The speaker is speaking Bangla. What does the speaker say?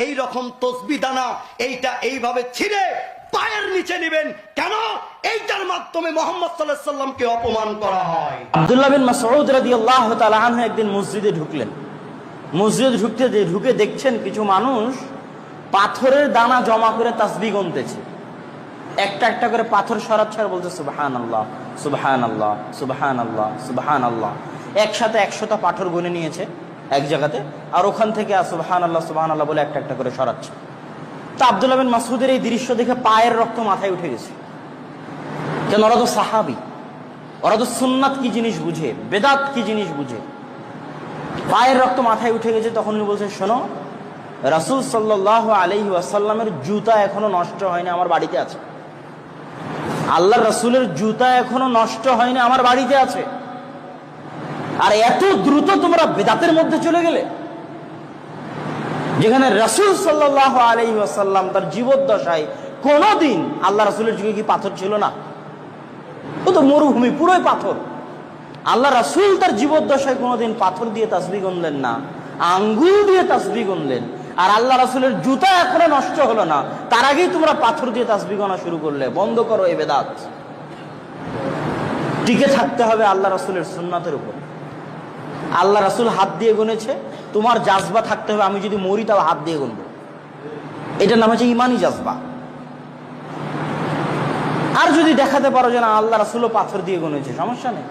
এই রকম তসবি দানা এইটা এইভাবে ছিঁড়ে পায়ের নিচে নেবেন। কেন? এইটার মাধ্যমে মুহাম্মদ সাল্লাল্লাহু আলাইহি সাল্লামকে অপমান করা হয়। আব্দুল্লাহ বিন মাসউদ রাদিয়াল্লাহু তাআলা আনহু একদিন মসজিদে ঢুকলেন। মসজিদে ঢুকে দেখছেন কিছু মানুষ পাথরের দানা জমা করে তাসবিহ গুনতেছে। একটা একটা করে পাথর সরাচ্ছে আর বলছে সুবহানাল্লাহ সুবহানাল্লাহ সুবহানাল্লাহ সুবহানাল্লাহ। একসাথে 100টা পাথর গুনে নিয়েছে এক জায়গাতে, আর ওখান থেকে সুবহানাল্লাহ সুবহানাল্লাহ বলে একটা একটা করে সরাচ্ছে। তা আব্দুল্লাহ বিন মাসউদের এই দৃশ্য দেখে পায়ের রক্ত মাথায় উঠে গেছে। কেন? ওরা তো সাহাবী, ওরা তো সুন্নাত কি জিনিস বুঝে, বেদাত কি জিনিস বুঝে। পায়ের রক্ত মাথায় উঠে গেছে। তখন উনি বলছে, শোনো, রাসূল সাল্লাল্লাহু আলাইহি ওয়াসাল্লামের জুতা এখনো নষ্ট হয়নি, আমার বাড়িতে আছে। আল্লাহর রাসূলের জুতা এখনো নষ্ট হয়নি, আমার বাড়িতে আছে। আর এত দ্রুত তোমরা বেদাতের মধ্যে চলে গেলে, যেখানে রাসূল সাল্লাল্লাহু আলাইহি ওয়াসাল্লাম তার জীবদ্দশায় কোনদিন, আল্লাহ রাসূলের যুগে কি পাথর ছিল না? ও তো মরুভূমি, পুরোই পাথর। আল্লাহ রাসূল তার জীবদ্দশায় কোনোদিন পাথর দিয়ে তাসবিহ গুনলেন না, আঙ্গুল দিয়ে তাসবিহ গুনলেন। আর আল্লাহ রাসূলের জুতা এখনো নষ্ট হলো না, তার আগেই তোমরা পাথর দিয়ে তাসবিহ গোনা শুরু করলে। বন্ধ করো এই বেদাত। টিকে থাকতে হবে আল্লাহ রাসূলের সুন্নাতের উপর। আল্লাহ রাসূল হাত দিয়ে গুনেছে, তোমার জাজবা থাকতে হবে আমি যদি মরি তাও হাত দিয়ে গুনবো। এটার নাম হচ্ছে ইমানি জাজবা। আর যদি দেখাতে পারো যে না আল্লাহ রাসূলও পাথর দিয়ে গুনেছে, সমস্যা নেই।